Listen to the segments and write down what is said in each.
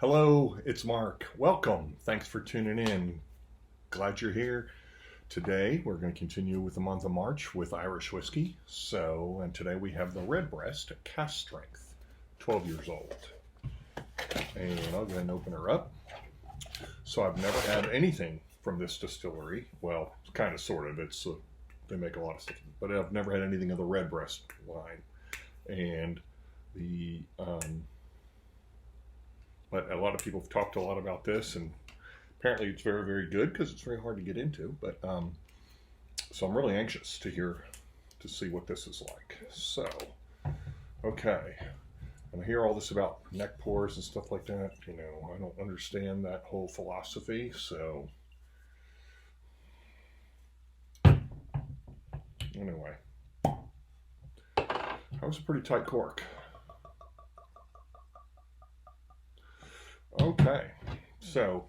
Hello, it's Mark. Welcome. Thanks for tuning in. Glad you're here. Today we're going to continue with the month of March with Irish whiskey. And today we have the Redbreast at Cask strength, 12 years old. And I'll go ahead and open her up. So I've never had anything from this distillery. Well, kind of, sort of. They make a lot of stuff, but I've never had anything of the Redbreast line. And but a lot of people have talked a lot about this, and apparently it's very, very good because it's very hard to get into. But so I'm really anxious to see what this is like. So, okay, and I hear all this about neck pours and stuff like that. You know, I don't understand that whole philosophy. So, anyway, that was a pretty tight cork. Okay, so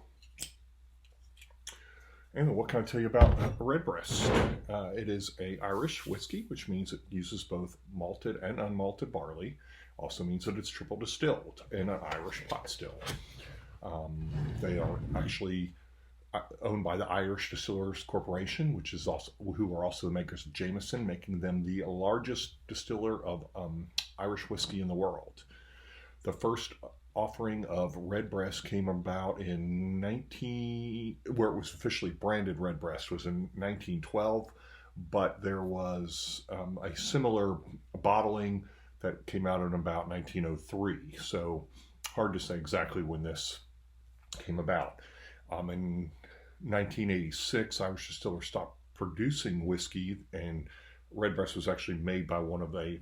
anyway, what can I tell you about Redbreast? It is an Irish whiskey, which means it uses both malted and unmalted barley. Also means that it's triple distilled in an Irish pot still. They are actually owned by the Irish Distillers Corporation, who are also the makers of Jameson, making them the largest distiller of Irish whiskey in the world. The first offering of Redbreast came about where it was officially branded Redbreast was in 1912, but there was a similar bottling that came out in about 1903. So hard to say exactly when this came about. In 1986, Irish Distillers stopped producing whiskey, and Redbreast was actually made by a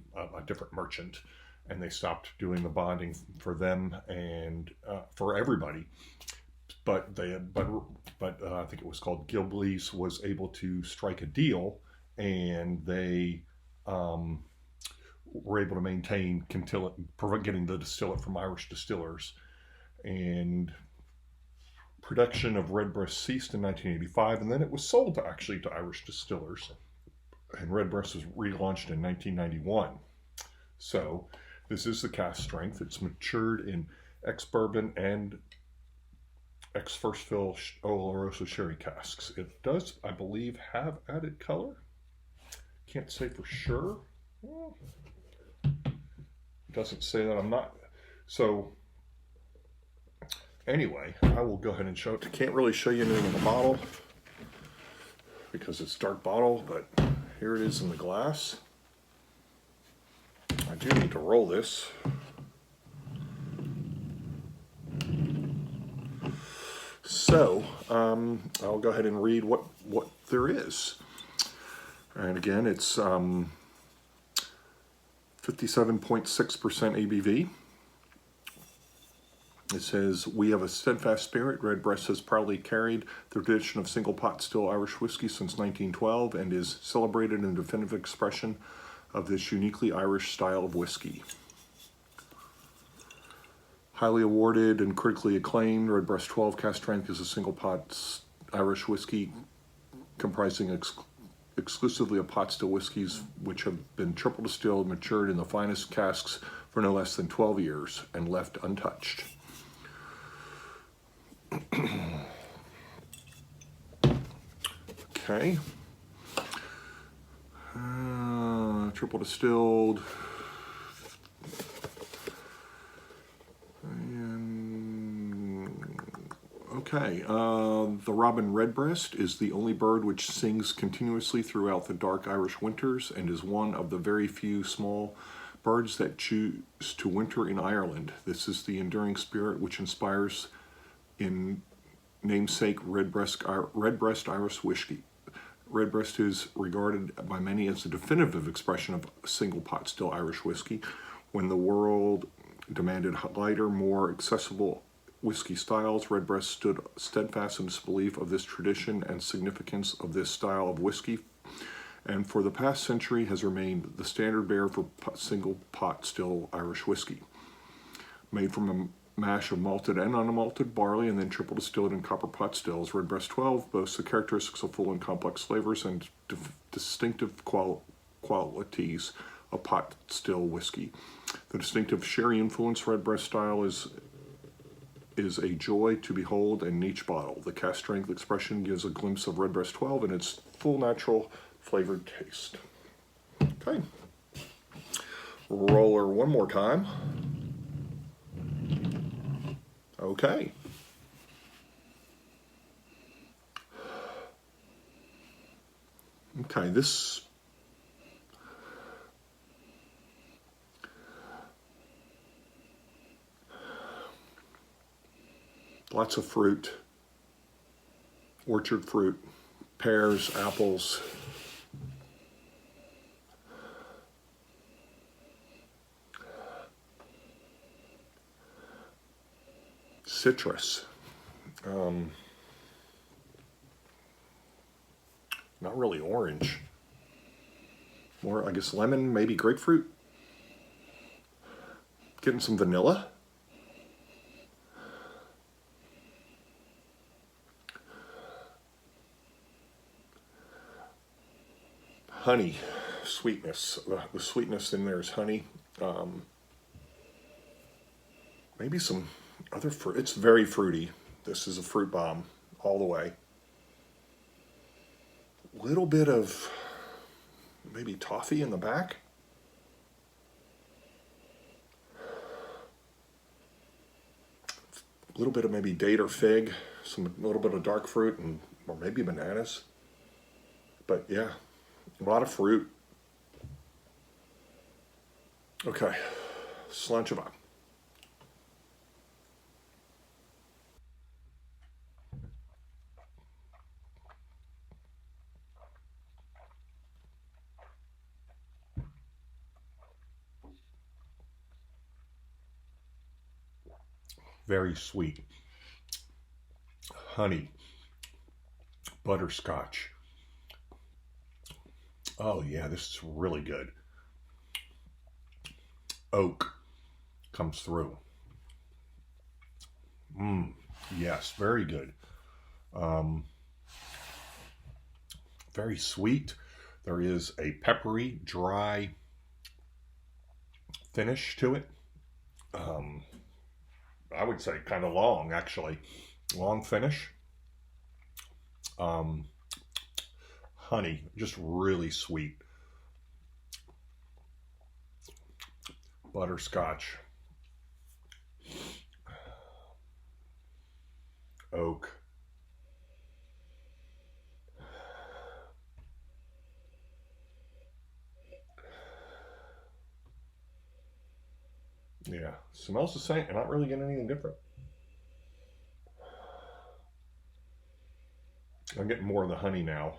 different merchant. And they stopped doing the bonding for them and for everybody. But I think it was called Gilbey's was able to strike a deal, and they were able to maintain getting the distillate from Irish distillers. And production of Redbreast ceased in 1985, and then it was sold to Irish distillers. And Redbreast was relaunched in 1991. So this is the cask strength. It's matured in ex-bourbon and ex-first fill Oloroso sherry casks. It does, I believe, have added color. Can't say for sure. Well, it doesn't say that. I'm not. So anyway, I will go ahead and show it. Can't really show you anything in the bottle because it's a dark bottle, but here it is in the glass. I do need to roll this. So I'll go ahead and read what there is. And again, it's 57.6% ABV. It says, "We have a steadfast spirit. Redbreast has proudly carried the tradition of single pot still Irish whiskey since 1912 and is celebrated in definitive expression of this uniquely Irish style of whiskey. Highly awarded and critically acclaimed, Redbreast 12 cask strength is a single pot Irish whiskey comprising exclusively of pot still whiskeys which have been triple distilled, matured in the finest casks for no less than 12 years and left untouched." Okay. Triple distilled. Okay, the robin redbreast is the only bird which sings continuously throughout the dark Irish winters and is one of the very few small birds that choose to winter in Ireland. This is the enduring spirit which inspires in namesake Redbreast Irish whiskey. Redbreast is regarded by many as the definitive expression of single pot still Irish whiskey. When the world demanded lighter, more accessible whiskey styles, Redbreast stood steadfast in its belief of this tradition and significance of this style of whiskey, and for the past century has remained the standard bearer for single pot still Irish whiskey. Made from a mash of malted and unmalted barley and then triple distilled in copper pot stills, Redbreast 12 boasts the characteristics of full and complex flavors and distinctive qualities of pot still whiskey. The distinctive sherry influence Redbreast style is is a joy to behold in each bottle. The cask strength expression gives a glimpse of Redbreast 12 in its full natural flavored taste. Okay. Roller one more time. Okay. Okay, this lots of fruit, orchard fruit, pears, apples. Citrus. Not really orange. More, I guess, lemon, maybe grapefruit. Getting some vanilla. Honey, sweetness. The sweetness in there is honey. Maybe some other fruit. It's very fruity. This is a fruit bomb all the way. Little bit of maybe toffee in the back. A little bit of maybe date or fig. A little bit of dark fruit, and or maybe bananas. But yeah, a lot of fruit. Okay, Slanchava. Very sweet. Honey. Butterscotch. Oh yeah, this is really good. Oak comes through. Yes, very good. Very sweet. There is a peppery, dry finish to it. I would say kind of long, actually. Long finish. Honey, just really sweet. Butterscotch. Oak. Yeah, smells the same. I'm not really getting anything different. I'm getting more of the honey now,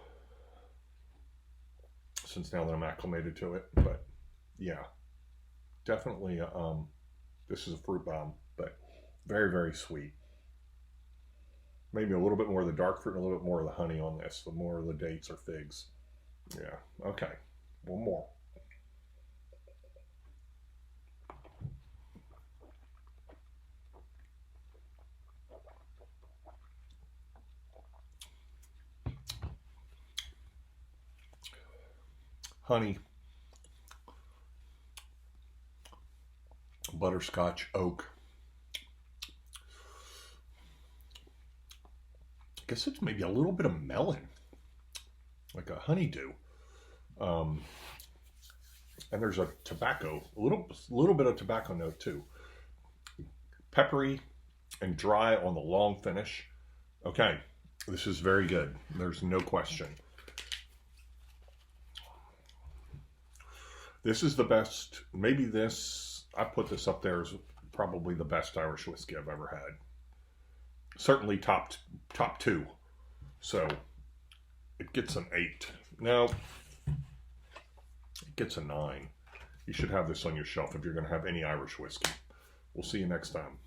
since now that I'm acclimated to it. But yeah, definitely, this is a fruit bomb, but very, very sweet. Maybe a little bit more of the dark fruit and a little bit more of the honey on this. The more of the dates or figs. Yeah, okay. One more. Honey, butterscotch, oak. I guess it's maybe a little bit of melon, like a honeydew. And there's a tobacco, a little bit of tobacco note too. Peppery and dry on the long finish. Okay, this is very good. There's no question. This is the best, maybe this, I put this up there as probably the best Irish whiskey I've ever had. Certainly top two. So it gets an 8. No, it gets a 9. You should have this on your shelf if you're going to have any Irish whiskey. We'll see you next time.